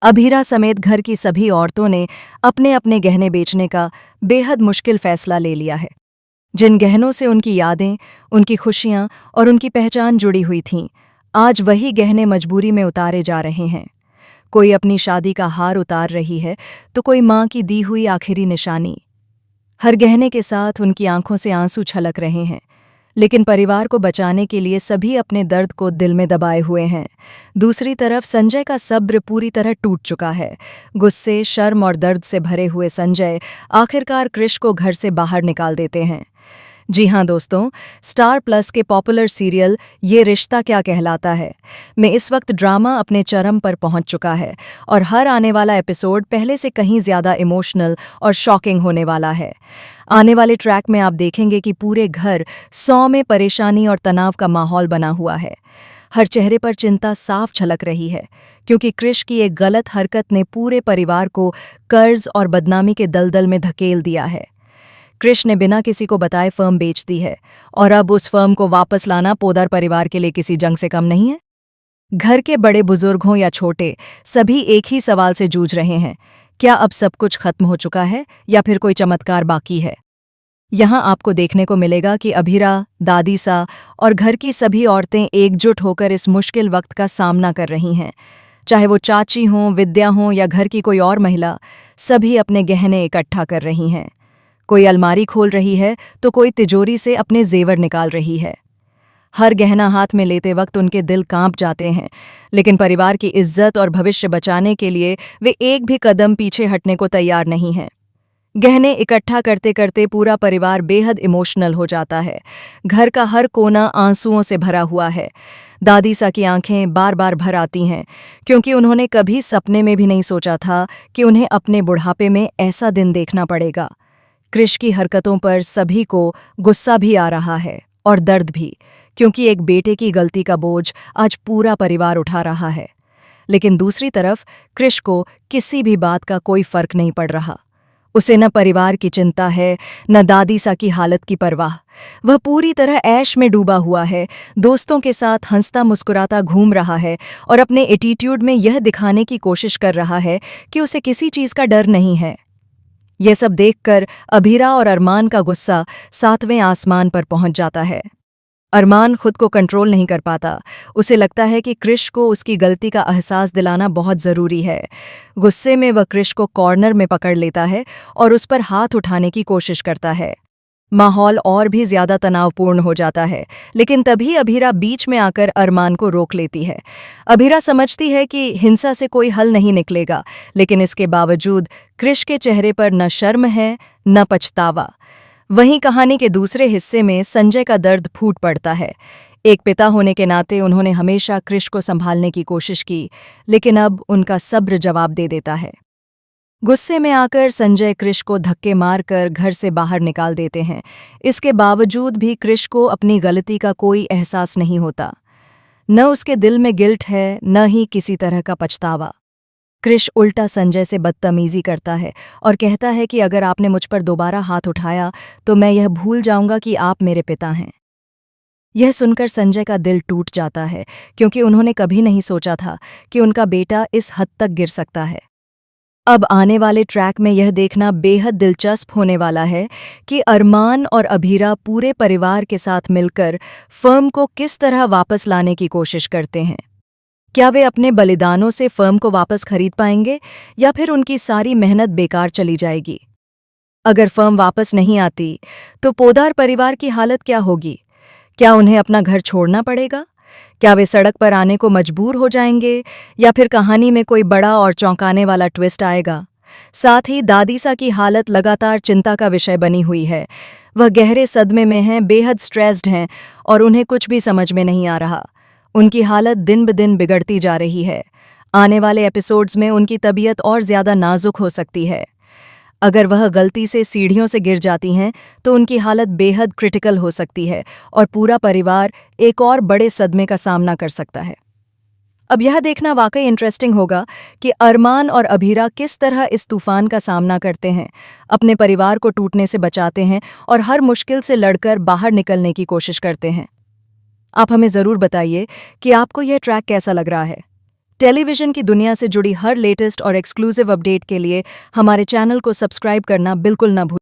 अभीरा समेत घर की सभी औरतों ने अपने अपने गहने बेचने का बेहद मुश्किल फैसला ले लिया है। जिन गहनों से उनकी यादें, उनकी खुशियां और उनकी पहचान जुड़ी हुई थीं, आज वही गहने मजबूरी में उतारे जा रहे हैं। कोई अपनी शादी का हार उतार रही है, तो कोई माँ की दी हुई आखिरी निशानी। हर गहने के साथ उनकी आंखों से आंसू छलक रहे हैं, लेकिन परिवार को बचाने के लिए सभी अपने दर्द को दिल में दबाए हुए हैं। दूसरी तरफ संजय का सब्र पूरी तरह टूट चुका है। गुस्से, शर्म और दर्द से भरे हुए संजय आखिरकार कृष को घर से बाहर निकाल देते हैं। जी हाँ दोस्तों, स्टार प्लस के पॉपुलर सीरियल ये रिश्ता क्या कहलाता है में इस वक्त ड्रामा अपने चरम पर पहुंच चुका है और हर आने वाला एपिसोड पहले से कहीं ज़्यादा इमोशनल और शॉकिंग होने वाला है। आने वाले ट्रैक में आप देखेंगे कि पूरे घर 100 में परेशानी और तनाव का माहौल बना हुआ है। हर चेहरे पर चिंता साफ झलक रही है, क्योंकि कृष की एक गलत हरकत ने पूरे परिवार को कर्ज और बदनामी के दलदल में धकेल दिया है। कृष ने बिना किसी को बताए फर्म बेच दी है और अब उस फर्म को वापस लाना पोदार परिवार के लिए किसी जंग से कम नहीं है। घर के बड़े बुजुर्ग हों या छोटे, सभी एक ही सवाल से जूझ रहे हैं, क्या अब सब कुछ खत्म हो चुका है या फिर कोई चमत्कार बाकी है। यहाँ आपको देखने को मिलेगा कि अभीरा, दादीसा और घर की सभी औरतें एकजुट होकर इस मुश्किल वक्त का सामना कर रही हैं। चाहे वो चाची हों, विद्या हों या घर की कोई और महिला, सभी अपने गहने इकट्ठा कर रही हैं। कोई अलमारी खोल रही है तो कोई तिजोरी से अपने जेवर निकाल रही है। हर गहना हाथ में लेते वक्त उनके दिल कांप जाते हैं, लेकिन परिवार की इज्जत और भविष्य बचाने के लिए वे एक भी कदम पीछे हटने को तैयार नहीं हैं। गहने इकट्ठा करते करते पूरा परिवार बेहद इमोशनल हो जाता है। घर का हर कोना आंसुओं से भरा हुआ है। दादीसा की आंखें बार बार भर आती हैं, क्योंकि उन्होंने कभी सपने में भी नहीं सोचा था कि उन्हें अपने बुढ़ापे में ऐसा दिन देखना पड़ेगा। कृष की हरकतों पर सभी को गुस्सा भी आ रहा है और दर्द भी, क्योंकि एक बेटे की गलती का बोझ आज पूरा परिवार उठा रहा है। लेकिन दूसरी तरफ कृष को किसी भी बात का कोई फर्क नहीं पड़ रहा। उसे न परिवार की चिंता है, न दादीसा की हालत की परवाह। वह पूरी तरह ऐश में डूबा हुआ है, दोस्तों के साथ हंसता मुस्कुराता घूम रहा है और अपने एटीट्यूड में यह दिखाने की कोशिश कर रहा है कि उसे किसी चीज़ का डर नहीं है। यह सब देखकर अभीरा और अरमान का गुस्सा 7वें आसमान पर पहुंच जाता है। अरमान खुद को कंट्रोल नहीं कर पाता। उसे लगता है कि कृष को उसकी गलती का एहसास दिलाना बहुत ज़रूरी है। गुस्से में वह कृष को कॉर्नर में पकड़ लेता है और उस पर हाथ उठाने की कोशिश करता है। माहौल और भी ज़्यादा तनावपूर्ण हो जाता है, लेकिन तभी अभीरा बीच में आकर अरमान को रोक लेती है। अभीरा समझती है कि हिंसा से कोई हल नहीं निकलेगा, लेकिन इसके बावजूद कृष के चेहरे पर न शर्म है न पछतावा। वहीं कहानी के दूसरे हिस्से में संजय का दर्द फूट पड़ता है। एक पिता होने के नाते उन्होंने हमेशा कृष को संभालने की कोशिश की, लेकिन अब उनका सब्र जवाब दे देता है। गुस्से में आकर संजय कृष को धक्के मारकर घर से बाहर निकाल देते हैं। इसके बावजूद भी कृष को अपनी गलती का कोई एहसास नहीं होता। न उसके दिल में गिल्ट है, न ही किसी तरह का पछतावा। कृष उल्टा संजय से बदतमीजी करता है और कहता है कि अगर आपने मुझ पर दोबारा हाथ उठाया तो मैं यह भूल जाऊंगा कि आप मेरे पिता हैं। यह सुनकर संजय का दिल टूट जाता है, क्योंकि उन्होंने कभी नहीं सोचा था कि उनका बेटा इस हद तक गिर सकता है। अब आने वाले ट्रैक में यह देखना बेहद दिलचस्प होने वाला है कि अरमान और अभीरा पूरे परिवार के साथ मिलकर फर्म को किस तरह वापस लाने की कोशिश करते हैं। क्या वे अपने बलिदानों से फर्म को वापस खरीद पाएंगे या फिर उनकी सारी मेहनत बेकार चली जाएगी। अगर फर्म वापस नहीं आती तो पोदार परिवार की हालत क्या होगी। क्या उन्हें अपना घर छोड़ना पड़ेगा? क्या वे सड़क पर आने को मजबूर हो जाएंगे या फिर कहानी में कोई बड़ा और चौंकाने वाला ट्विस्ट आएगा। साथ ही दादीसा की हालत लगातार चिंता का विषय बनी हुई है। वह गहरे सदमे में हैं, बेहद स्ट्रेस्ड हैं और उन्हें कुछ भी समझ में नहीं आ रहा। उनकी हालत दिन ब दिन बिगड़ती जा रही है। आने वाले एपिसोड्स में उनकी तबीयत और ज़्यादा नाजुक हो सकती है। अगर वह गलती से सीढ़ियों से गिर जाती हैं तो उनकी हालत बेहद क्रिटिकल हो सकती है और पूरा परिवार एक और बड़े सदमे का सामना कर सकता है। अब यह देखना वाकई इंटरेस्टिंग होगा कि अरमान और अभीरा किस तरह इस तूफान का सामना करते हैं, अपने परिवार को टूटने से बचाते हैं और हर मुश्किल से लड़कर बाहर निकलने की कोशिश करते हैं। आप हमें ज़रूर बताइए कि आपको यह ट्रैक कैसा लग रहा है। टेलीविजन की दुनिया से जुड़ी हर लेटेस्ट और एक्सक्लूसिव अपडेट के लिए हमारे चैनल को सब्सक्राइब करना बिल्कुल ना भूलें।